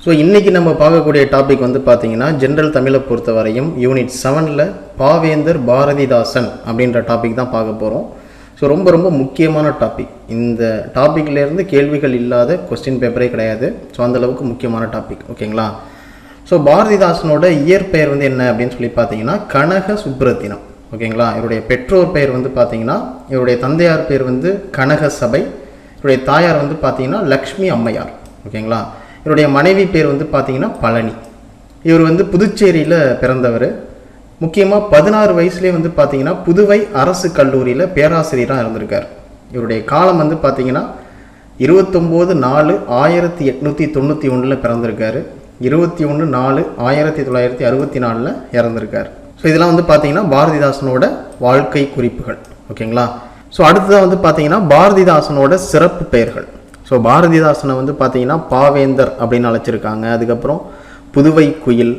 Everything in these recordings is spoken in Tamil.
ஸோ இன்றைக்கி நம்ம பார்க்கக்கூடிய டாபிக் வந்து பார்த்திங்கன்னா ஜென்ரல் தமிழை பொறுத்த வரையும் யூனிட் 7ல் பாவேந்தர் பாரதிதாசன் அப்படின்ற டாபிக் தான் பார்க்க போகிறோம். ஸோ ரொம்ப ரொம்ப முக்கியமான டாபிக். இந்த டாப்பிக்லேருந்து கேள்விகள் இல்லாத கொஸ்டின் பேப்பரே கிடையாது. ஸோ அந்தளவுக்கு முக்கியமான டாபிக். ஓகேங்களா? ஸோ பாரதிதாசனோட இயற்பெயர் வந்து என்ன அப்படின்னு சொல்லி பார்த்தீங்கன்னா கனக சுப்ரத்தினம். ஓகேங்களா? இவருடைய பெற்றோர் பெயர் வந்து பார்த்தீங்கன்னா இவருடைய தந்தையார் பேர் வந்து கனக சபை, இவருடைய தாயார் வந்து பார்த்தீங்கன்னா லக்ஷ்மி அம்மையார். ஓகேங்களா? இவருடைய மனைவி பேர் வந்து பார்த்தீங்கன்னா பழனி. இவர் வந்து புதுச்சேரியில் பிறந்தவர். முக்கியமாக 16 வயசுலேயே வந்து பார்த்தீங்கன்னா புதுவை அரசு கல்லூரியில் பேராசிரியராக இருந்திருக்கார். இவருடைய காலம் வந்து பார்த்தீங்கன்னா 29/4/1891 பிறந்திருக்காரு. 21/4/1964 இறந்திருக்கார். ஸோ இதெல்லாம் வந்து பார்த்தீங்கன்னா பாரதிதாசனோட வாழ்க்கை குறிப்புகள். ஓகேங்களா? ஸோ அடுத்ததாக வந்து பார்த்தீங்கன்னா பாரதிதாசனோட சிறப்பு பெயர்கள். ஸோ பாரதிதாசனை வந்து பார்த்தீங்கன்னா பாவேந்தர் அப்படின்னு அழைச்சிருக்காங்க. அதுக்கப்புறம் புதுவை குயில்,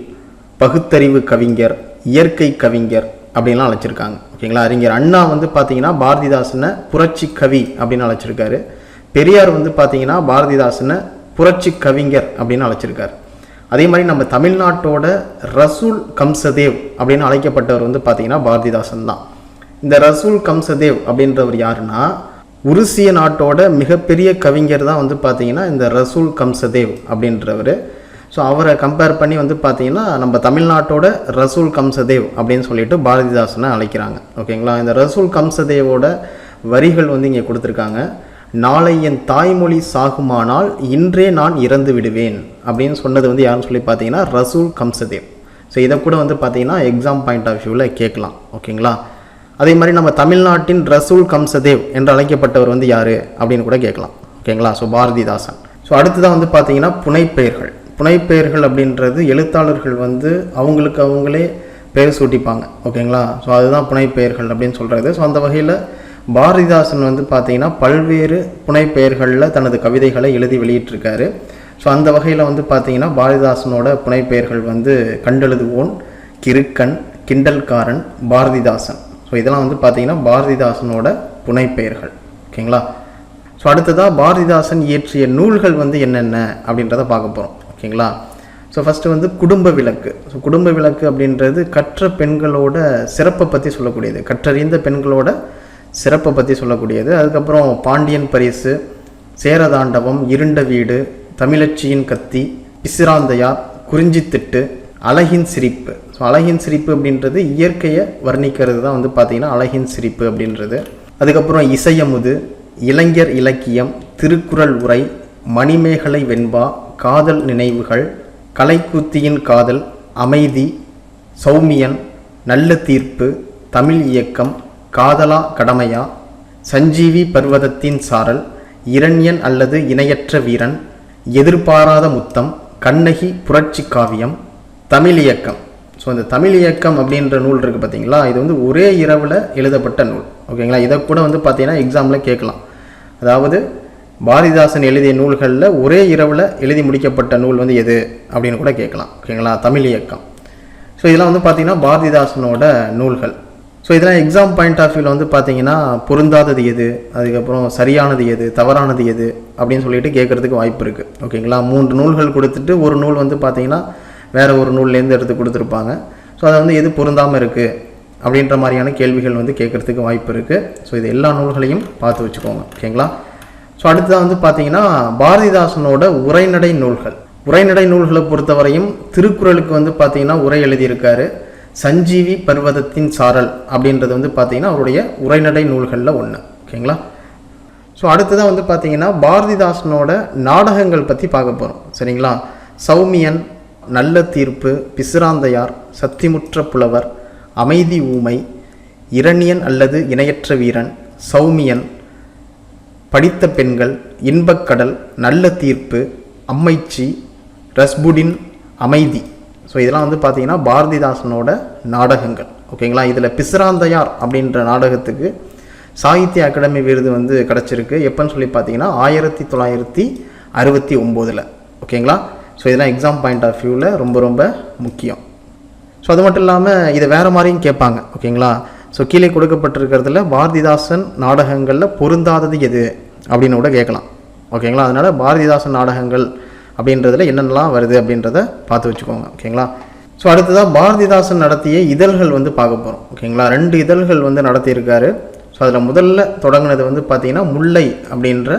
பகுத்தறிவு கவிஞர், இயற்கை கவிஞர் அப்படின்லாம் அழைச்சிருக்காங்க. ஓகேங்களா? அறிஞர் அண்ணா வந்து பார்த்தீங்கன்னா பாரதிதாசனை புரட்சி கவி அப்படின்னு அழைச்சிருக்காரு. பெரியார் வந்து பார்த்தீங்கன்னா பாரதிதாசனை புரட்சி கவிஞர் அப்படின்னு அழைச்சிருக்காரு. அதே மாதிரி நம்ம தமிழ்நாட்டோட ரசூல் கம்சதேவ் அப்படின்னு அழைக்கப்பட்டவர் வந்து பார்த்தீங்கன்னா பாரதிதாசன் தான். இந்த ரசூல் கம்சதேவ் அப்படின்றவர் யாருன்னா உருசிய நாட்டோட மிகப்பெரிய கவிஞர் தான் வந்து பார்த்தீங்கன்னா இந்த ரசூல் கம்சதேவ் அப்படின்றவர். ஸோ அவரை கம்பேர் பண்ணி வந்து பார்த்தீங்கன்னா நம்ம தமிழ்நாட்டோட ரசூல் கம்சதேவ் அப்படின்னு சொல்லிட்டு பாரதிதாசனை அழைக்கிறாங்க. ஓகேங்களா? இந்த ரசூல் கம்சதேவோட வரிகள் வந்து இங்கே கொடுத்துருக்காங்க. நாளை என் தாய்மொழி சாகுமானால் இன்றே நான் இறந்து விடுவேன் அப்படின்னு சொன்னது வந்து யாருன்னு சொல்லி பார்த்தீங்கன்னா ரசூல் கம்சதேவ். ஸோ இதை கூட வந்து பார்த்தீங்கன்னா எக்ஸாம் பாயிண்ட் ஆஃப் வியூவில் கேட்கலாம். ஓகேங்களா? அதே மாதிரி நம்ம தமிழ்நாட்டின் ரசூல் கம்சதேவ் என்று அழைக்கப்பட்டவர் வந்து யார் அப்படின்னு கூட கேட்கலாம். ஓகேங்களா? ஸோ பாரதிதாசன். ஸோ அடுத்ததான் வந்து பார்த்தீங்கன்னா புனைப்பெயர்கள். புனைப்பெயர்கள் அப்படின்றது எழுத்தாளர்கள் வந்து அவங்களே பெயர் சூட்டிப்பாங்க. ஓகேங்களா? ஸோ அதுதான் புனைப்பெயர்கள் அப்படின்னு சொல்கிறது. ஸோ அந்த வகையில் பாரதிதாசன் வந்து பார்த்தீங்கன்னா பல்வேறு புனைப்பெயர்களில் தனது கவிதைகளை எழுதி வெளியிட்டிருக்காரு. ஸோ அந்த வகையில் வந்து பார்த்தீங்கன்னா பாரதிதாசனோட புனைப்பெயர்கள் வந்து கண்டெழுதுவோன், கிறுக்கன், கிண்டல்காரன், பாரதிதாசன். ஸோ இதெல்லாம் வந்து பார்த்தீங்கன்னா பாரதிதாசனோட புனைப்பெயர்கள். ஓகேங்களா? ஸோ அடுத்ததாக பாரதிதாசன் இயற்றிய நூல்கள் வந்து என்னென்ன அப்படின்றத பார்க்க போகிறோம். ஓகேங்களா? ஸோ ஃபஸ்ட்டு வந்து குடும்ப விளக்கு. ஸோ குடும்ப விளக்கு அப்படின்றது கற்ற பெண்களோட சிறப்பை பற்றி சொல்லக்கூடியது, கற்றறிந்த பெண்களோட சிறப்பை பற்றி சொல்லக்கூடியது. அதுக்கப்புறம் பாண்டியன் பரிசு, சேரதாண்டவம், இருண்ட வீடு, தமிழச்சியின் கத்தி, பிசிராந்தையார், குறிஞ்சித்திட்டு, அழகின் சிரிப்பு. ஸோ அழகின் சிரிப்பு அப்படின்றது இயற்கையை வர்ணிக்கிறது தான் வந்து பார்த்திங்கன்னா அழகின் சிரிப்பு அப்படின்றது. அதுக்கப்புறம் இசையமுது, இளைஞர் இலக்கியம், திருக்குறள் உரை, மணிமேகலை வெண்பா, காதல் நினைவுகள், கலைக்கூத்தியின் காதல், அமைதி, சௌமியன், நல்ல தீர்ப்பு, தமிழ் இயக்கம், காதலா கடமையா, சஞ்சீவி பர்வதத்தின் சாரல், இரண்யன் அல்லது இணையற்ற வீரன், எதிர்பாராத முத்தம், கண்ணகி புரட்சி காவியம், தமிழ் இயக்கம். ஸோ இந்த தமிழ் இயக்கம் அப்படின்ற நூல் இருக்குது பார்த்தீங்களா, இது வந்து ஒரே இரவில் எழுதப்பட்ட நூல். ஓகேங்களா? இதை கூட வந்து பார்த்தீங்கன்னா எக்ஸாமில் கேட்கலாம். அதாவது பாரதிதாசன் எழுதிய நூல்களில் ஒரே இரவில் எழுதி முடிக்கப்பட்ட நூல் வந்து எது அப்படின்னு கூட கேட்கலாம். ஓகேங்களா? தமிழ் இயக்கம். ஸோ இதெல்லாம் வந்து பார்த்தீங்கன்னா பாரதிதாசனோட நூல்கள். ஸோ இதெல்லாம் எக்ஸாம் பாயிண்ட் ஆஃப் வியூவில் வந்து பார்த்தீங்கன்னா பொருந்தாதது எது, அதுக்கப்புறம் சரியானது எது, தவறானது எது அப்படின்னு சொல்லிட்டு கேட்குறதுக்கு வாய்ப்பு இருக்குது. ஓகேங்களா? 3 நூல்கள் கொடுத்துட்டு ஒரு நூல் வந்து பார்த்தீங்கன்னா வேறு ஒரு நூல்லேருந்து எடுத்து கொடுத்துருப்பாங்க. ஸோ அதை வந்து எது பொருந்தாமல் இருக்குது அப்படின்ற மாதிரியான கேள்விகள் வந்து கேட்குறதுக்கு வாய்ப்பு இருக்குது. ஸோ இது எல்லா நூல்களையும் பார்த்து வச்சுக்கோங்க. ஓகேங்களா? ஸோ அடுத்ததாக வந்து பார்த்தீங்கன்னா பாரதிதாசனோட உரைநடை நூல்கள். உரைநடை நூல்களை பொறுத்தவரையும் திருக்குறளுக்கு வந்து பார்த்தீங்கன்னா உரை எழுதியிருக்காரு. சஞ்சீவி பர்வதத்தின் சாரல் அப்படின்றது வந்து பார்த்தீங்கன்னா அவருடைய உரைநடை நூல்களில் ஒன்று. ஓகேங்களா? ஸோ அடுத்ததாக வந்து பார்த்தீங்கன்னா பாரதிதாசனோட நாடகங்கள் பற்றி பார்க்க போகிறோம். சரிங்களா? சௌமியன், நல்ல தீர்ப்பு, பிசிராந்தையார், சத்திமுற்ற புலவர், அமைதி ஊமை, இரண்யன் அல்லது இணையற்ற வீரன், சௌமியன், படித்த பெண்கள், இன்பக்கடல், நல்ல தீர்ப்பு, அம்மைச்சி, ரஸ்புடின், அமைதி. ஸோ இதெல்லாம் வந்து பார்த்தீங்கன்னா பாரதிதாசனோட நாடகங்கள். ஓகேங்களா? இதில் பிசிராந்தையார் அப்படின்ற நாடகத்துக்கு சாகித்ய அகாடமி விருது வந்து கிடச்சிருக்கு. எப்போன்னு சொல்லி பார்த்தீங்கன்னா 1969. ஓகேங்களா? ஸோ இதெல்லாம் எக்ஸாம் பாயிண்ட் ஆஃப் வியூவில் ரொம்ப ரொம்ப முக்கியம். ஸோ அது மட்டும் இல்லாமல் இதை வேறு மாதிரியும் கேட்பாங்க. ஓகேங்களா? ஸோ கீழே கொடுக்கப்பட்டிருக்கிறதுல பாரதிதாசன் நாடகங்களில் பொருந்தாதது எது அப்படின்னு கூட கேட்கலாம். ஓகேங்களா? அதனால் பாரதிதாசன் நாடகங்கள் அப்படின்றதுல என்னென்னலாம் வருது அப்படின்றத பார்த்து வச்சுக்கோங்க. ஓகேங்களா? ஸோ அடுத்ததாக பாரதிதாசன் நடத்திய இதழ்கள் வந்து பார்க்க போகிறோம். ஓகேங்களா? 2 இதழ்கள் வந்து நடத்தியிருக்காரு. ஸோ அதில் முதல்ல தொடங்கினது வந்து பார்த்திங்கன்னா முல்லை அப்படின்ற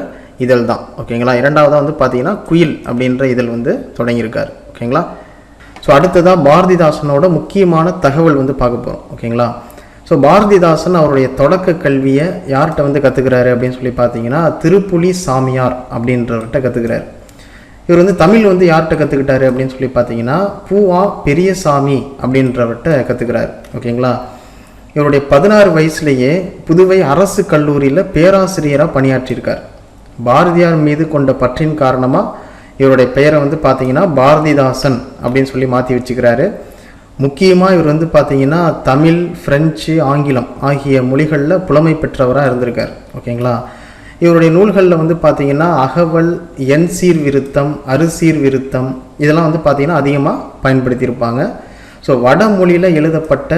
இதழ் தான். ஓகேங்களா? இரண்டாவதாக வந்து பார்த்திங்கன்னா குயில் அப்படின்ற இதழ் வந்து தொடங்கியிருக்காரு. ஓகேங்களா? ஸோ அடுத்ததாக பாரதிதாசனோட முக்கியமான தகவல் வந்து பார்க்க போகிறோம். ஓகேங்களா? ஸோ பாரதிதாசன் அவருடைய தொடக்க கல்வியை யார்கிட்ட வந்து கற்றுக்கிறாரு அப்படின்னு சொல்லி பார்த்தீங்கன்னா திருப்புலி சாமியார் அப்படின்றவர்கிட்ட கற்றுக்கிறாரு. இவர் வந்து தமிழ் வந்து யார்கிட்ட கற்றுக்கிட்டாரு அப்படின்னு சொல்லி பார்த்தீங்கன்னா பூவா பெரியசாமி அப்படின்றவர்கிட்ட கற்றுக்கிறாரு. ஓகேங்களா? இவருடைய 16 வயசுலேயே புதுவை அரசு கல்லூரியில் பேராசிரியராக பணியாற்றியிருக்கார். பாரதியார் மீது கொண்ட பற்றின் காரணமாக இவருடைய பெயரை வந்து பார்த்தீங்கன்னா பாரதிதாசன் அப்படின்னு சொல்லி மாற்றி வச்சுக்கிறாரு. முக்கியமாக இவர் வந்து பார்த்தீங்கன்னா தமிழ், ஃப்ரெஞ்சு, ஆங்கிலம் ஆகிய மொழிகளில் புலமை பெற்றவராக இருந்திருக்கார். ஓகேங்களா? இவருடைய நூல்களில் வந்து பார்த்தீங்கன்னா அகவல், எண் சீர்விருத்தம், அறுசீர்விருத்தம் இதெல்லாம் வந்து பார்த்தீங்கன்னா அதிகமாக பயன்படுத்தியிருப்பாங்க. ஸோ வடமொழியில் எழுதப்பட்ட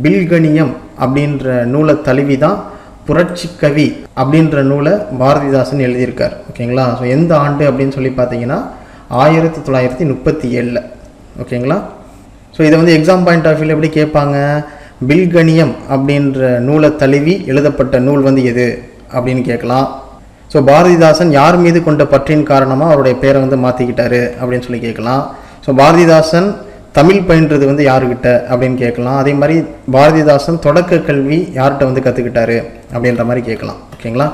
பில்கணியம் அப்படின்ற நூலை தழுவி தான் புரட்சி கவி அப்படின்ற நூலை பாரதிதாசன் எழுதியிருக்கார். ஓகேங்களா? ஸோ எந்த ஆண்டு அப்படின்னு சொல்லி பார்த்தீங்கன்னா 1937. ஓகேங்களா? ஸோ இதை வந்து எக்ஸாம் பாயிண்ட் ஆஃப் வியூவில் எப்படி கேட்பாங்க, பில்கணியம் அப்படின்ற நூலை தழுவி எழுதப்பட்ட நூல் வந்து எது அப்படின்னு கேட்கலாம். ஸோ பாரதிதாசன் யார் மீது கொண்ட பற்றின் காரணமாக அவருடைய பேரை வந்து மாற்றிக்கிட்டாரு அப்படின்னு சொல்லி கேட்கலாம். ஸோ பாரதிதாசன் தமிழ் பயின்றது வந்து யாருக்கிட்ட அப்படின்னு கேட்கலாம். அதே மாதிரி பாரதிதாசன் தொடக்க கல்வி யார்கிட்ட வந்து கற்றுக்கிட்டாரு அப்படின்ற மாதிரி கேட்கலாம். ஓகேங்களா?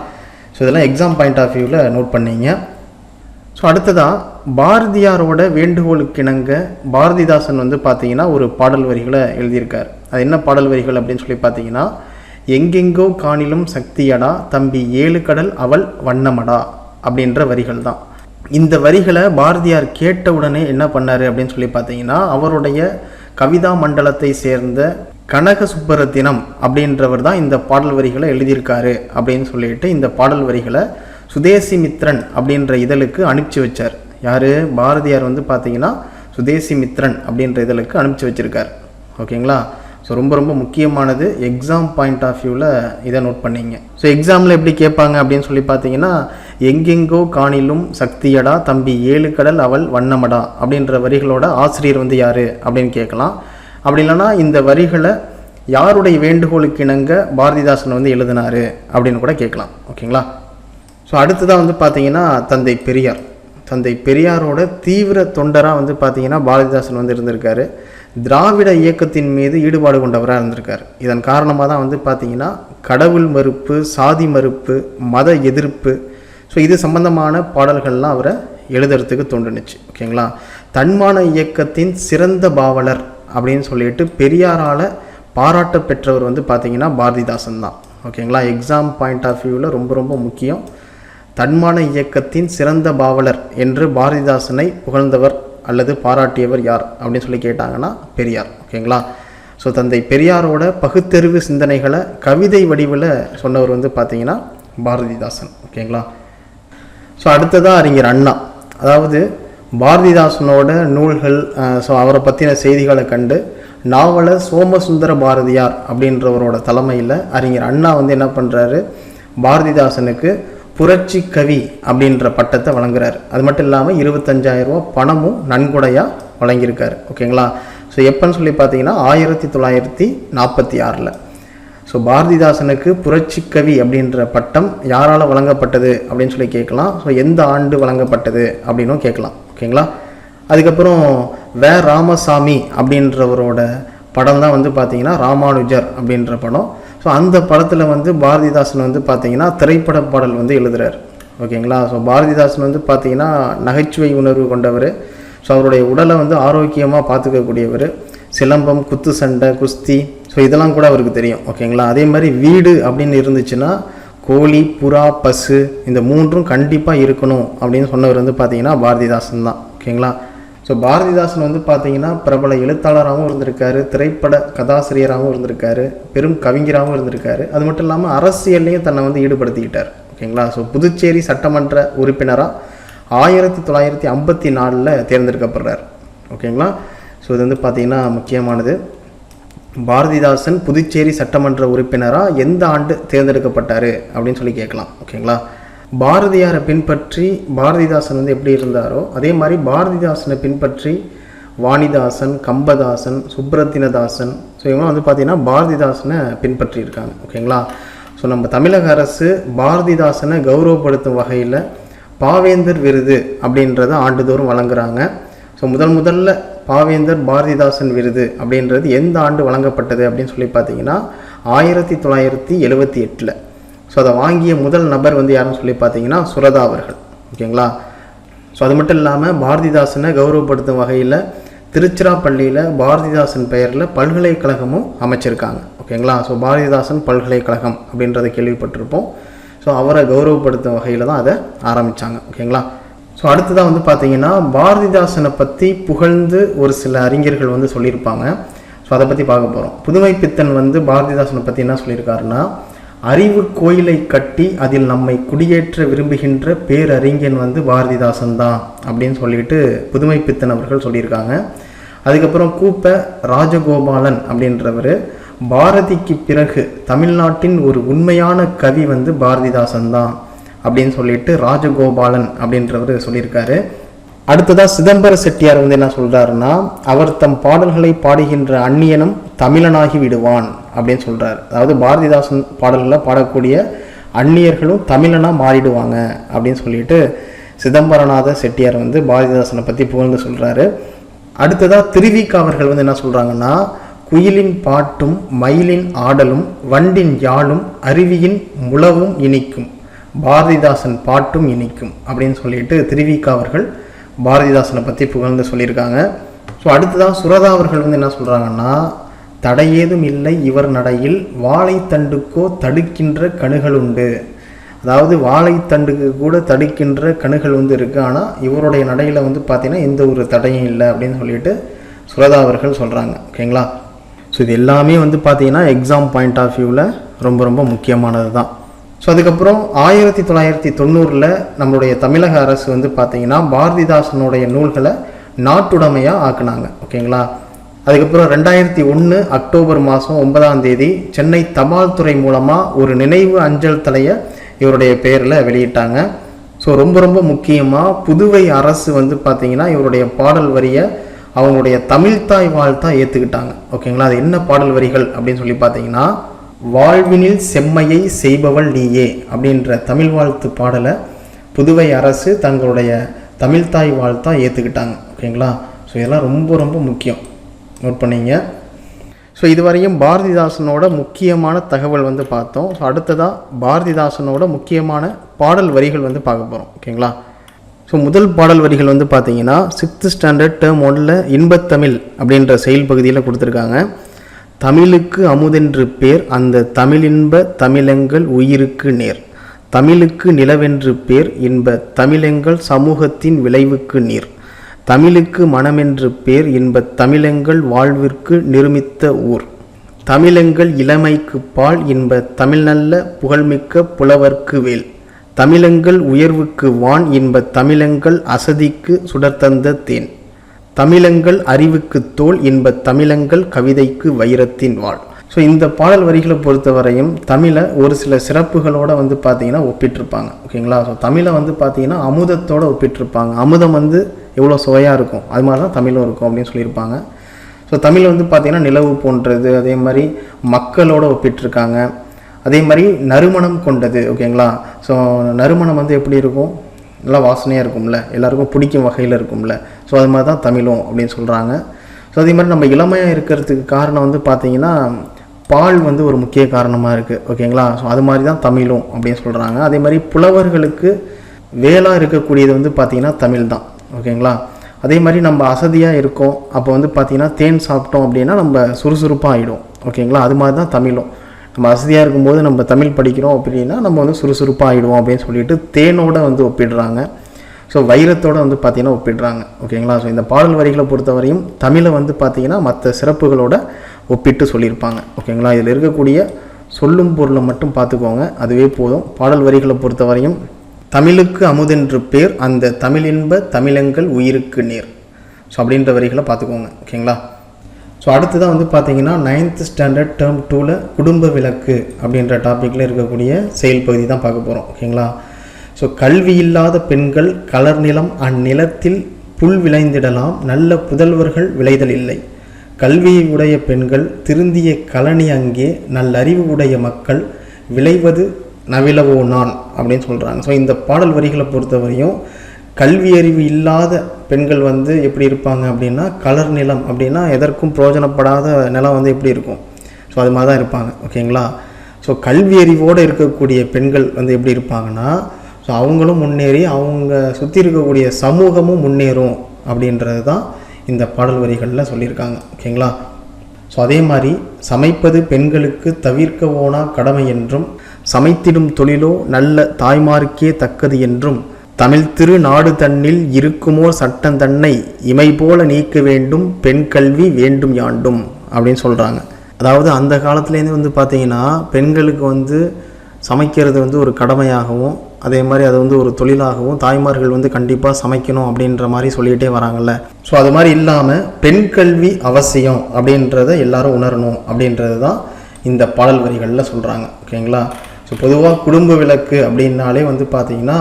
ஸோ இதெல்லாம் எக்ஸாம் பாயிண்ட் ஆஃப் வியூவில் நோட் பண்ணிங்க. ஸோ அடுத்ததாக பாரதியாரோட வேண்டுகோளுக்கிணங்க பாரதிதாசன் வந்து பார்த்தீங்கன்னா ஒரு பாடல் வரிகளை எழுதியிருக்கார். அது என்ன பாடல் வரிகள் அப்படின்னு சொல்லி பார்த்தீங்கன்னா எங்கெங்கோ காணிலும் சக்தியடா தம்பி 7 கடல் அவள் வண்ணமடா அப்படின்ற வரிகள் தான். இந்த வரிகளை பாரதியார் கேட்ட உடனே என்ன பண்ணார் அப்படின்னு சொல்லி பார்த்தீங்கன்னா அவருடைய கவிதா மண்டலத்தை சேர்ந்த கனக சுப்பரத்தினம் அப்படின்றவர் தான் இந்த பாடல் வரிகளை எழுதியிருக்காரு அப்படின்னு சொல்லிட்டு இந்த பாடல் வரிகளை சுதேசிமித்ரன் அப்படின்ற இதழுக்கு அனுப்பிச்சி வச்சார். யார்? பாரதியார் வந்து பார்த்தீங்கன்னா சுதேசிமித்ரன் அப்படின்ற இதழுக்கு அனுப்பிச்சி வச்சிருக்கார். ஓகேங்களா? ஸோ ரொம்ப ரொம்ப முக்கியமானது, எக்ஸாம் பாயிண்ட் ஆஃப் வியூவில் இதை நோட் பண்ணிங்க. ஸோ எக்ஸாமில் எப்படி கேட்பாங்க அப்படின்னு சொல்லி பார்த்தீங்கன்னா எங்கெங்கோ காணிலும் சக்தியடா தம்பி 7 கடல் அவள் வண்ணமடா அப்படின்ற வரிகளோட ஆசிரியர் வந்து யார் அப்படின்னு கேட்கலாம். அப்படி இல்லைன்னா இந்த வரிகளை யாருடைய வேண்டுகோளுக்கு இணங்க பாரதிதாசன் வந்து எழுதினார் அப்படின்னு கூட கேட்கலாம். ஓகேங்களா? ஸோ அடுத்ததாக வந்து பார்த்தீங்கன்னா தந்தை பெரியாரோட தீவிர தொண்டராக வந்து பார்த்தீங்கன்னா பாரதிதாசன் வந்து இருந்திருக்காரு. திராவிட இயக்கத்தின் மீது ஈடுபாடு கொண்டவராக இருந்திருக்கார். இதன் காரணமாக தான் வந்து பார்த்தீங்கன்னா கடவுள் மறுப்பு, சாதி மறுப்பு, மத எதிர்ப்பு, ஸோ இது சம்பந்தமான பாடல்கள்லாம் அவரை எழுதுறதுக்கு தோன்றுனுச்சு. ஓகேங்களா? தன்மான இயக்கத்தின் சிறந்த பாவலர் அப்படின்னு சொல்லிட்டு பெரியாரால் பாராட்ட பெற்றவர் வந்து பார்த்தீங்கன்னா பாரதிதாசன் தான். ஓகேங்களா? எக்ஸாம் பாயிண்ட் ஆஃப் வியூவில் ரொம்ப ரொம்ப முக்கியம். தன்மான இயக்கத்தின் சிறந்த பாவலர் என்று பாரதிதாசனை புகழ்ந்தவர் அல்லது பாராட்டியவர் யார் அப்படின்னு சொல்லி கேட்டாங்கன்னா பெரியார். ஓகேங்களா? ஸோ தந்தை பெரியாரோட பகுத்தறிவு சிந்தனைகளை கவிதை வடிவில் சொன்னவர் வந்து பார்த்தீங்கன்னா பாரதிதாசன். ஓகேங்களா? ஸோ அடுத்ததாக அறிஞர் அண்ணா. அதாவது பாரதிதாசனோட நூல்கள், ஸோ அவரை பற்றின செய்திகளை கண்டு நாவலர் சோமசுந்தர பாரதியார் அப்படின்றவரோட தலைமையில் அறிஞர் அண்ணா வந்து என்ன பண்ணுறாரு, பாரதிதாசனுக்கு புரட்சி கவி அப்படின்ற பட்டத்தை வழங்குறாரு. அது மட்டும் இல்லாமல் 25,000 ரூபா பணமும் நன்கொடையாக வழங்கியிருக்காரு. ஓகேங்களா? ஸோ எப்போன்னு சொல்லி பார்த்தீங்கன்னா 1946. ஸோ பாரதிதாசனுக்கு புரட்சி கவி அப்படின்ற பட்டம் யாரால் வழங்கப்பட்டது அப்படின்னு சொல்லி கேட்கலாம். ஸோ எந்த ஆண்டு வழங்கப்பட்டது அப்படின்னும் கேட்கலாம். ஓகேங்களா? அதுக்கப்புறம் ராமசாமி அப்படின்றவரோட படம் தான் வந்து பார்த்தீங்கன்னா ராமானுஜர் அப்படின்ற படம். ஸோ அந்த படத்தில் வந்து பாரதிதாசன் வந்து பார்த்தீங்கன்னா திரைப்பட பாடல் வந்து எழுதுகிறார். ஓகேங்களா? ஸோ பாரதிதாசன் வந்து பார்த்தீங்கன்னா நகைச்சுவை உணர்வு கொண்டவர். ஸோ அவருடைய உடலை வந்து ஆரோக்கியமாக பார்த்துக்கக்கூடியவர். சிலம்பம், குத்து சண்டை, குஸ்தி, ஸோ இதெல்லாம் கூட அவருக்கு தெரியும். ஓகேங்களா? அதே மாதிரி வீடு அப்படின்னு இருந்துச்சுன்னா கோழி, புறா, பசு இந்த 3ம் கண்டிப்பாக இருக்கணும் அப்படின்னு சொன்னவர் வந்து பார்த்தீங்கன்னா பாரதிதாசன் தான். ஓகேங்களா? ஸோ பாரதிதாசன் வந்து பார்த்தீங்கன்னா பிரபல எழுத்தாளராகவும் இருந்திருக்காரு, திரைப்பட கதாசிரியராகவும் இருந்திருக்காரு, பெரும் கவிஞராகவும் இருந்திருக்காரு. அது மட்டும் இல்லாமல் அரசியல்லையும் தன்னை வந்து ஈடுபடுத்திக்கிட்டார். ஓகேங்களா? ஸோ புதுச்சேரி சட்டமன்ற உறுப்பினராக 1954 தேர்ந்தெடுக்கப்படுறார். ஓகேங்களா? ஸோ இது வந்து பார்த்தீங்கன்னா முக்கியமானது. பாரதிதாசன் புதுச்சேரி சட்டமன்ற உறுப்பினராக எந்த ஆண்டு தேர்ந்தெடுக்கப்பட்டார் அப்படின்னு சொல்லி கேட்கலாம். ஓகேங்களா? பாரதியாரை பின்பற்றி பாரதிதாசன் வந்து எப்படி இருந்தாரோ அதே மாதிரி பாரதிதாசனை பின்பற்றி வாணிதாசன், கம்பதாசன், சுப்ரத்தினதாசன், ஸோ இவங்களாம் வந்து பார்த்திங்கன்னா பாரதிதாசனை பின்பற்றி இருக்காங்க. ஓகேங்களா. ஸோ நம்ம தமிழக அரசு பாரதிதாசனை கௌரவப்படுத்தும் வகையில் பாவேந்தர் விருது அப்படின்றத ஆண்டுதோறும் வழங்குறாங்க. ஸோ முதல்ல பாவேந்தர் பாரதிதாசன் விருது அப்படின்றது எந்த ஆண்டு வழங்கப்பட்டது அப்படின்னு சொல்லி பார்த்தீங்கன்னா 1978. ஸோ அதை வாங்கிய முதல் நபர் வந்து யாருன்னு சொல்லி பார்த்தீங்கன்னா சுரதா அவர்கள். ஓகேங்களா. ஸோ அது மட்டும் இல்லாமல் பாரதிதாசனை கௌரவப்படுத்தும் வகையில் திருச்சிராப்பள்ளியில் பாரதிதாசன் பெயரில் பல்கலைக்கழகமும் அமைச்சிருக்காங்க. ஓகேங்களா. ஸோ பாரதிதாசன் பல்கலைக்கழகம் அப்படின்றத கேள்விப்பட்டிருப்போம். ஸோ அவரை கௌரவப்படுத்தும் வகையில் தான் அதை ஆரம்பித்தாங்க. ஓகேங்களா. ஸோ அடுத்ததாக வந்து பார்த்திங்கன்னா பாரதிதாசனை பற்றி புகழ்ந்து ஒரு சில அறிஞர்கள் வந்து சொல்லியிருப்பாங்க. ஸோ அதை பற்றி பார்க்க போகிறோம். புதுமை பித்தன் வந்து பாரதிதாசனை பற்றி என்ன சொல்லியிருக்காருன்னா, அறிவு கோயிலை கட்டி அதில் நம்மை குடியேற்ற விரும்புகின்ற பேரறிஞன் வந்து பாரதிதாசன் தான் அப்படின்னு சொல்லிட்டு புதுமை பித்தன் அவர்கள் சொல்லியிருக்காங்க. அதுக்கப்புறம் கூப்ப ராஜகோபாலன் அப்படின்றவர் பாரதிக்கு பிறகு தமிழ்நாட்டின் ஒரு உண்மையான கவி வந்து பாரதிதாசன் தான் அப்படின்னு சொல்லிட்டு ராஜகோபாலன் அப்படின்றவர் சொல்லியிருக்காரு. அடுத்ததாக சிதம்பர செட்டியார் வந்து என்ன சொல்கிறாருன்னா, அவர் தம் பாடல்களை பாடுகின்ற அந்நியனும் தமிழனாகி விடுவான் அப்படின்னு சொல்கிறார். அதாவது பாரதிதாசன் பாடல்களை பாடக்கூடிய அந்நியர்களும் தமிழனாக மாறிடுவாங்க அப்படின்னு சொல்லிட்டு சிதம்பரநாத செட்டியார் வந்து பாரதிதாசனை பற்றி புகழ்ந்து சொல்கிறாரு. அடுத்ததாக திருவிக அவர்கள் வந்து என்ன சொல்கிறாங்கன்னா, குயிலின் பாட்டும் மயிலின் ஆடலும் வண்டின் யாழும் அருவியின் முழவும் இனிக்கும், பாரதிதாசன் பாட்டும் இனிக்கும் அப்படின்னு சொல்லிட்டு திருவிக அவர்கள் பாரதிதாசனை பற்றி புகழ்ந்து சொல்லியிருக்காங்க. ஸோ அடுத்ததான் சுரதா அவர்கள் வந்து என்ன சொல்கிறாங்கன்னா, தடையேதும் இல்லை இவர் நடையில் வாழைத்தண்டுக்கோ தடுக்கின்ற கணுகள் உண்டு. அதாவது வாழைத்தண்டுக்கு கூட தடுக்கின்ற கணுகள் வந்து இருக்குது, ஆனால் இவருடைய நடையில் வந்து பார்த்திங்கன்னா எந்த ஒரு தடையும் இல்லை அப்படின்னு சொல்லிட்டு சுரதா அவர்கள் சொல்கிறாங்க. ஓகேங்களா. ஸோ இது எல்லாமே வந்து பார்த்திங்கன்னா எக்ஸாம் பாயிண்ட் ஆஃப் வியூவில் ரொம்ப ரொம்ப முக்கியமானது தான். ஸோ அதுக்கப்புறம் 1990 நம்மளுடைய தமிழக அரசு வந்து பார்த்திங்கன்னா பாரதிதாசனுடைய நூல்களை நாட்டுடைமையாக ஆக்குனாங்க. ஓகேங்களா. அதுக்கப்புறம் 2001 அக்டோபர் மாதம் 9 சென்னை தபால் துறை மூலமாக ஒரு நினைவு அஞ்சல் தலையை இவருடைய பெயரில் வெளியிட்டாங்க. ஸோ ரொம்ப ரொம்ப முக்கியமாக புதுவை அரசு வந்து பார்த்திங்கன்னா இவருடைய பாடல் வரியை அவங்களுடைய தமிழ்தாய் வாழ்த்தா ஏற்றுக்கிட்டாங்க. ஓகேங்களா. அது என்ன பாடல் வரிகள் அப்படின்னு சொல்லி பார்த்தீங்கன்னா, வாழ்வினில் செம்மையை செய்பவள் நீயே அப்படின்ற தமிழ் வாழ்த்து பாடலை புதுவை அரசு தங்களுடைய தமிழ்தாய் வாழ்த்தா ஏற்றுக்கிட்டாங்க. ஓகேங்களா. ஸோ இதெல்லாம் ரொம்ப ரொம்ப முக்கியம், நோட் பண்ணிங்க. ஸோ இதுவரையும் பாரதிதாசனோட முக்கியமான தகவல் வந்து பார்த்தோம். ஸோ அடுத்ததாக பாரதிதாசனோட முக்கியமான பாடல் வரிகள் வந்து பார்க்க போகிறோம். ஓகேங்களா. ஸோ முதல் பாடல் வரிகள் வந்து பார்த்தீங்கன்னா 6th ஸ்டாண்டர்ட் டேர்ம் 1 இன்பத்தமிழ் அப்படின்ற செயல் பகுதியில் கொடுத்துருக்காங்க. தமிழுக்கு அமுதென்று பேர் அந்த தமிழின்ப தமிழெங்கள் உயிருக்கு நேர், தமிழுக்கு நிலவென்று பேர் இன்ப தமிழெங்கள் சமூகத்தின் விளைவுக்கு நீர், தமிழுக்கு மனமென்று பேர் இன்ப தமிழெங்கள் வாழ்விற்கு நிருமித்த ஊர், தமிழெங்கள் இளமைக்கு பால் இன்ப தமிழ் நல்ல புகழ்மிக்க புலவர்க்கு வேல், தமிழெங்கள் உயர்வுக்கு வான் இன்ப தமிழெங்கள் அசதிக்கு சுடர்தந்த தேன், தமிழங்கள் அறிவுக்கு தோல் இன்ப தமிழங்கள் கவிதைக்கு வைரத்தின் வாழ். ஸோ இந்த பாடல் வரிகளை பொறுத்தவரையும் தமிழை ஒரு சில சிறப்புகளோடு வந்து பார்த்திங்கன்னா ஒப்பிட்டிருப்பாங்க. ஓகேங்களா. ஸோ தமிழை வந்து பார்த்திங்கன்னா அமுதத்தோடு ஒப்பிட்டிருப்பாங்க. அமுதம் வந்து எவ்வளோ சுவையாக இருக்கும் அது மாதிரி தான் தமிழும் இருக்கும் அப்படின்னு சொல்லியிருப்பாங்க. ஸோ தமிழ் வந்து பார்த்திங்கன்னா நிலவு போன்றது, அதே மாதிரி மக்களோடு ஒப்பிட்டிருக்காங்க. அதே மாதிரி நறுமணம் கொண்டது. ஓகேங்களா. ஸோ நறுமணம் வந்து எப்படி இருக்கும், நல்லா வாசனையாக இருக்கும்ல, எல்லாருக்கும் பிடிக்கும் வகையில் இருக்கும்ல. ஸோ அது மாதிரி தான் தமிழும் அப்படின்னு சொல்கிறாங்க. ஸோ அதே மாதிரி நம்ம இளமையாக இருக்கிறதுக்கு காரணம் வந்து பார்த்திங்கன்னா பால் வந்து ஒரு முக்கிய காரணமாக இருக்குது. ஓகேங்களா. ஸோ அது மாதிரி தான் தமிழும் அப்படின்னு சொல்கிறாங்க. அதே மாதிரி புலவர்களுக்கு வேளாக இருக்கக்கூடியது வந்து பார்த்திங்கன்னா தமிழ் தான். ஓகேங்களா. அதே மாதிரி நம்ம அசதியாக இருக்கோம், அப்போ வந்து பார்த்திங்கன்னா தேன் சாப்பிட்டோம் அப்படின்னா நம்ம சுறுசுறுப்பாக ஆகிடும். ஓகேங்களா. அது மாதிரி தான் தமிழும். நம்ம அசதியாக இருக்கும்போது நம்ம தமிழ் படிக்கிறோம் அப்படின்னா நம்ம வந்து சுறுசுறுப்பாக ஆகிடுவோம் அப்படின்னு சொல்லிட்டு தேனோடு வந்து ஒப்பிடுறாங்க. ஸோ வைரத்தோடு வந்து பார்த்திங்கன்னா ஒப்பிடுறாங்க. ஓகேங்களா. ஸோ இந்த பாடல் வரிகளை பொறுத்தவரையும் தமிழை வந்து பார்த்திங்கன்னா மற்ற சிறப்புகளோட ஒப்பிட்டு சொல்லியிருப்பாங்க. ஓகேங்களா. இதில் இருக்கக்கூடிய சொல்லும் பொருளை மட்டும் பார்த்துக்கோங்க, அதுவே போதும். பாடல் வரிகளை பொறுத்தவரையும் தமிழுக்கு அமுதென்று பேர் அந்த தமிழின்ப தமிழங்கள் உயிருக்கு நேர், ஸோ அப்படின்ற வரிகளை பார்த்துக்கோங்க. ஓகேங்களா. ஸோ அடுத்ததான் வந்து பார்த்தீங்கன்னா 9th ஸ்டாண்டர்ட் டேர்ம் 2 குடும்ப விளக்கு அப்படின்ற டாப்பிக்கில் இருக்கக்கூடிய செயல் பகுதி தான் பார்க்க போகிறோம். ஓகேங்களா. ஸோ கல்வி இல்லாத பெண்கள் கலர் நிலம் அந்நிலத்தில் புல் விளைந்திடலாம், நல்ல புதல்வர்கள் விளைதல் இல்லை. கல்வியை உடைய பெண்கள் திருந்திய கலனி அங்கே, நல்லறிவு உடைய மக்கள் விளைவது நவிலவோ நான் அப்படின்னு சொல்கிறாங்க. ஸோ இந்த பாடல் வரிகளை பொறுத்தவரையும் கல்வி அறிவு இல்லாத பெண்கள் வந்து எப்படி இருப்பாங்க அப்படின்னா, கலர் நிலம் அப்படின்னா எதற்கும் பிரயோஜனப்படாத நிலம் வந்து எப்படி இருக்கும், ஸோ அது மாதிரி தான் இருப்பாங்க. ஓகேங்களா. ஸோ கல்வி அறிவோடு இருக்கக்கூடிய பெண்கள் வந்து எப்படி இருப்பாங்கன்னா, ஸோ அவங்களும் முன்னேறி அவங்க சுற்றி இருக்கக்கூடிய சமூகமும் முன்னேறும் அப்படின்றது தான் இந்த பாடல் வரிகளில் சொல்லியிருக்காங்க. ஓகேங்களா. ஸோ அதே மாதிரி சமைப்பது பெண்களுக்கு தவிர்க்கவோனா கடமை என்றும், சமைத்திடும் தொழிலோ நல்ல தாய்மார்க்கே தக்கது என்றும், தமிழ் திரு நாடு தன்னில் இருக்குமோ சட்டம் தன்னை இமை போல நீக்க வேண்டும், பெண் கல்வி வேண்டும் யாண்டும் அப்படின்னு சொல்கிறாங்க. அதாவது அந்த காலத்துலேருந்து வந்து பார்த்திங்கன்னா பெண்களுக்கு வந்து சமைக்கிறது வந்து ஒரு கடமையாகவும், அதே மாதிரி அது வந்து ஒரு தொழிலாகவும் தாய்மார்கள் வந்து கண்டிப்பாக சமைக்கணும் அப்படின்ற மாதிரி சொல்லிகிட்டே வராங்கல்ல. ஸோ அது மாதிரி இல்லாமல் பெண் கல்வி அவசியம் அப்படின்றத எல்லாரும் உணரணும் அப்படின்றது தான் இந்த பாடல் வரிகளில் சொல்கிறாங்க. ஓகேங்களா. ஸோ பொதுவாக குடும்ப விளக்கு அப்படின்னாலே வந்து பார்த்திங்கன்னா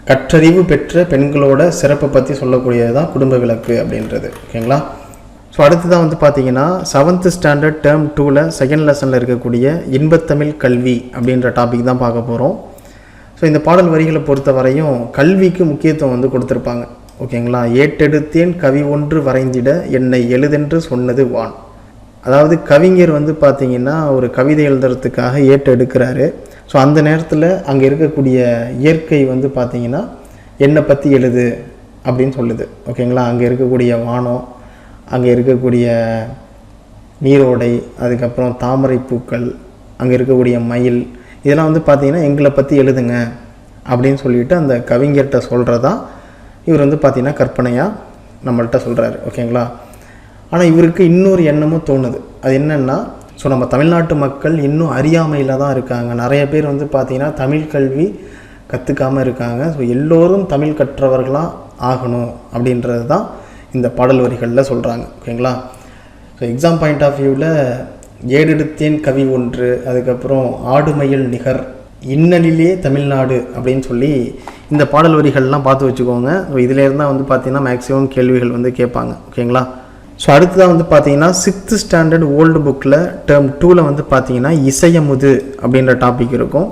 கற்றறிவு பெற்ற பெண்களோட சிறப்பை பற்றி சொல்லக்கூடியது தான் குடும்ப விளக்கு அப்படின்றது. ஓகேங்களா. ஸோ அடுத்ததான் வந்து பார்த்திங்கன்னா 7th ஸ்டாண்டர்ட் டேர்ம் 2ல் செகண்ட் லெசனில் இருக்கக்கூடிய இன்பத்தமிழ் கல்வி அப்படின்ற டாபிக் தான் பார்க்க போகிறோம். ஸோ இந்த பாடல் வரிகளை பொறுத்த வரையும் கல்விக்கு முக்கியத்துவம் வந்து கொடுத்துருப்பாங்க. ஓகேங்களா. ஏட்டெடுத்தேன் கவி ஒன்று வரைந்திட என்னை எழுதென்று சொன்னது வான். அதாவது கவிஞர் வந்து பார்த்திங்கன்னா ஒரு கவிதை எழுதுறதுக்காக ஏட்டெடுக்கிறாரு. ஸோ அந்த நேரத்தில் அங்கே இருக்கக்கூடிய இயற்கை வந்து பார்த்திங்கன்னா என்னை பற்றி எழுது அப்படின்னு சொல்லுது. ஓகேங்களா. அங்கே இருக்கக்கூடிய வானம், அங்கே இருக்கக்கூடிய நீரோடை, அதுக்கப்புறம் தாமரை பூக்கள், அங்கே இருக்கக்கூடிய மயில், இதெல்லாம் வந்து பார்த்திங்கன்னா எங்களை பற்றி எழுதுங்க அப்படின்னு சொல்லிட்டு அந்த கவிஞர்கிட்ட சொல்கிறதா இவர் வந்து பார்த்திங்கன்னா கற்பனையாக நம்மள்கிட்ட சொல்கிறாரு. ஓகேங்களா. ஆனால் இவருக்கு இன்னொரு எண்ணமும் தோணுது. அது என்னென்னா, ஸோ நம்ம தமிழ்நாட்டு மக்கள் இன்னும் அறியாமையில் தான் இருக்காங்க. நிறைய பேர் வந்து பார்த்திங்கன்னா தமிழ் கல்வி கற்றுக்காமல் இருக்காங்க. ஸோ எல்லோரும் தமிழ் கற்றவர்களாக ஆகணும் அப்படின்றது தான் இந்த பாடல் வரிகளில் சொல்கிறாங்க. ஓகேங்களா. ஸோ எக்ஸாம் பாயிண்ட் ஆஃப் வியூவில் ஏடெடுத்தேன் கவி ஒன்று, அதுக்கப்புறம் ஆடுமயில் நிகர், இன்னலிலே தமிழ்நாடு அப்படின்னு சொல்லி இந்த பாடல் வரிகள்லாம் பார்த்து வச்சுக்கோங்க. ஸோ இதிலேருந்து தான் வந்து பார்த்திங்கன்னா மேக்ஸிமம் கேள்விகள் வந்து கேட்பாங்க. ஓகேங்களா. ஸோ அடுத்ததாக வந்து பார்த்தீங்கன்னா 6th ஸ்டாண்டர்ட் ஓல்டு புக்கில் டேர்ம் 2ல் வந்து பார்த்தீங்கன்னா இசையமுது அப்படின்ற டாபிக் இருக்கும்.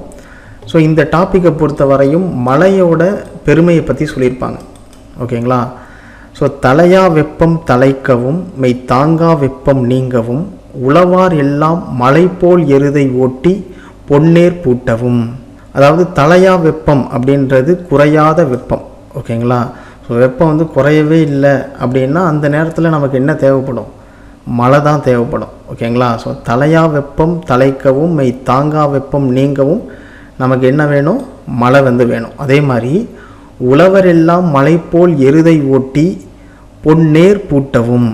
ஸோ இந்த டாப்பிக்கை பொறுத்த வரையும் மலையோட பெருமையை பற்றி சொல்லியிருப்பாங்க. ஓகேங்களா. ஸோ தலையா வெப்பம் தலைக்கவும் மெய் தாங்கா வெப்பம் நீங்கவும் உழவார் எல்லாம் மலை போல் எருதை ஓட்டி பொன்னேர் பூட்டவும். அதாவது தலையா வெப்பம் அப்படின்றது குறையாத வெப்பம். ஓகேங்களா. ஸோ வெப்பம் வந்து குறையவே இல்லை அப்படின்னா அந்த நேரத்தில் நமக்கு என்ன தேவைப்படும், மழை தான் தேவைப்படும். ஓகேங்களா. ஸோ தலையா வெப்பம் தலைக்கவும் மெய் தாங்கா வெப்பம் நீங்கவும் நமக்கு என்ன வேணும், மழை வந்து வேணும். அதே மாதிரி உழவர் எல்லாம் மலை போல் எருதை ஓட்டி பொன்னேர் பூட்டவும்.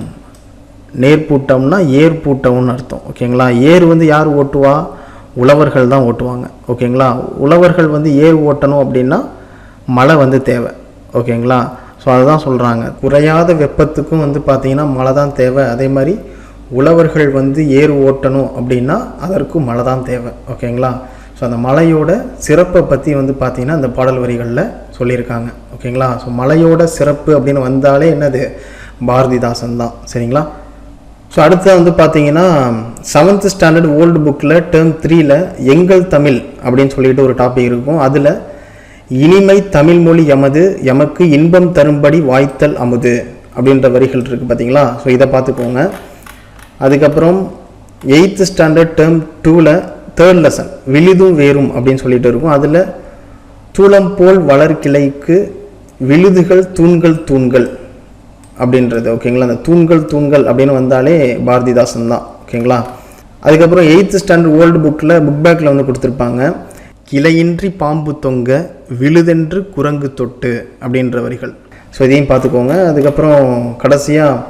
நேர் பூட்டம்னா ஏர் பூட்டவும்னு அர்த்தம். ஓகேங்களா. ஏர் வந்து யார் ஓட்டுவா, உழவர்கள் தான் ஓட்டுவாங்க. ஓகேங்களா. உழவர்கள் வந்து ஏர் ஓட்டணும் அப்படின்னா மழை வந்து தேவை. ஓகேங்களா. ஸோ அதுதான் சொல்கிறாங்க, குறையாத வெப்பத்துக்கும் வந்து பார்த்திங்கன்னா மழை தான் தேவை. அதே மாதிரி உழவர்கள் வந்து ஏர் ஓட்டணும் அப்படின்னா அதற்கும் மழை தான் தேவை. ஓகேங்களா. ஸோ அந்த மலையோட சிறப்பை பற்றி வந்து பார்த்திங்கன்னா இந்த பாடல் வரிகளில் சொல்லியிருக்காங்க. ஓகேங்களா. ஸோ மலையோட சிறப்பு அப்படின்னு வந்தாலே என்னது, பாரதிதாசன் தான். சரிங்களா. ஸோ அடுத்து வந்து பார்த்தீங்கன்னா 7th ஸ்டாண்டர்ட் ஓல்டு புக்கில் டேர்ம் 3ல் எங்கள் தமிழ் அப்படின்னு சொல்லிட்டு ஒரு டாபிக் இருக்கும். அதில் இனிமை தமிழ் மொழி எமது எமக்கு இன்பம் தரும்படி வாய்த்தல் அமுது அப்படின்ற வரிகள் இருக்குது பார்த்தீங்களா. ஸோ இதை பார்த்துக்கோங்க. அதுக்கப்புறம் 8th ஸ்டாண்டர்ட் டேர்ம் 2ல் 3rd லெசன் விழுதும் வேறும் அப்படின்னு சொல்லிட்டு இருக்கும். அதில் தூளம் போல் வளர்கிளைக்கு விழுதுகள் தூண்கள் தூண்கள் அப்படின்றது. ஓகேங்களா. அந்த தூண்கள் தூண்கள் அப்படின்னு வந்தாலே பாரதிதாசன் தான். ஓகேங்களா. அதுக்கப்புறம் 8th ஸ்டாண்டர்ட் ஓல்டு புக்கில் புக் பேக்கில் வந்து கொடுத்துருப்பாங்க, கிளையின்றி பாம்பு தொங்க விழுதென்று குரங்கு தொட்டு அப்படின்ற வரிகள். ஸோ இதையும் பார்த்துக்கோங்க. அதுக்கப்புறம் கடைசியாக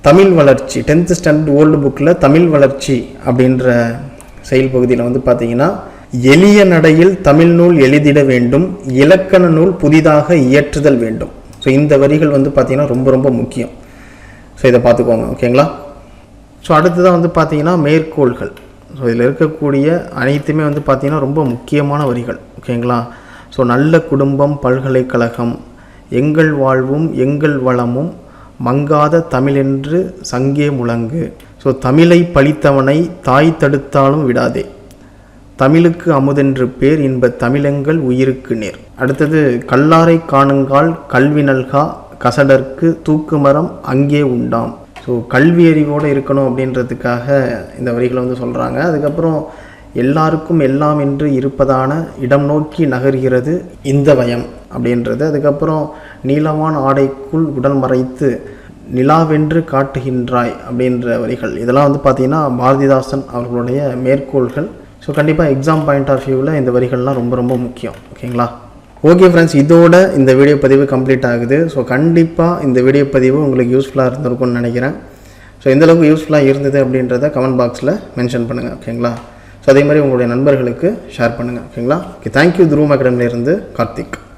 தமிழ் வளர்ச்சி 10th ஸ்டாண்டர்ட் ஓல்டு புக்கில் தமிழ் வளர்ச்சி அப்படின்ற செயல் பகுதியில் வந்து பார்த்தீங்கன்னா, எளிய நடையில் தமிழ் நூல் எழுதிட வேண்டும், இலக்கண நூல் புதிதாக இயற்றுதல் வேண்டும். ஸோ இந்த வரிகள் வந்து பார்த்திங்கன்னா ரொம்ப ரொம்ப முக்கியம். ஸோ இதை பார்த்துக்கோங்க. ஓகேங்களா. ஸோ அடுத்ததான் வந்து பார்த்திங்கன்னா மேற்கோள்கள். ஸோ இதில் இருக்கக்கூடிய அனைத்துமே வந்து பார்த்திங்கன்னா ரொம்ப முக்கியமான வரிகள். ஓகேங்களா. ஸோ நல்ல குடும்பம் பல்கலைக்கழகம், எங்கள் வாழ்வும் எங்கள் வளமும், மங்காத தமிழென்று சங்கே முழங்கு. ஸோ தமிழை பழித்தவனை தாய் தடுத்தாலும் விடாதே, தமிழுக்கு அமுதென்று பேர், இன்ப தமிழெங்கள் உயிருக்கு நேர். அடுத்தது கல்லாரை காணுங்கால் கல்வி நல்கா, கசடர்க்கு தூக்குமரம் அங்கே உண்டாம். ஸோ கல்வி அறிவோடு இருக்கணும் அப்படின்றதுக்காக இந்த வரிகளை வந்து சொல்கிறாங்க. அதுக்கப்புறம் எல்லாருக்கும் எல்லாம் என்று இருப்பதான இடம் நோக்கி நகர்கிறது இந்த வயம் அப்படின்றது. அதுக்கப்புறம் நீளமான ஆடைக்குள் உடல் மறைத்து நிலாவென்று காட்டுகின்றாய் அப்படின்ற வரிகள். இதெல்லாம் வந்து பார்த்திங்கன்னா பாரதிதாசன் அவர்களுடைய மேற்கோள்கள். ஸோ கண்டிப்பாக எக்ஸாம் பாயிண்ட் ஆஃப் வியூவில் இந்த வரிகள்லாம் ரொம்ப ரொம்ப முக்கியம். ஓகேங்களா? ஓகே ஃப்ரெண்ட்ஸ், இதோட இந்த வீடியோ பதிவு கம்ப்ளீட் ஆகுது. ஸோ கண்டிப்பாக இந்த வீடியோ பதிவு உங்களுக்கு யூஸ்ஃபுல்லாக இருந்திருக்கும்னு நினைக்கிறேன். ஸோ எந்தளவுக்கு யூஸ்ஃபுல்லாக இருந்தது அப்படின்றத கமெண்ட் பாக்ஸில் மென்ஷன் பண்ணுங்கள். ஓகேங்களா? ஸோ அதே மாதிரி உங்களுடைய நண்பர்களுக்கு ஷேர் பண்ணுங்கள். ஓகேங்களா? Okay, thank you. துருவம் அகாடமியிலிருந்து கார்த்திக்.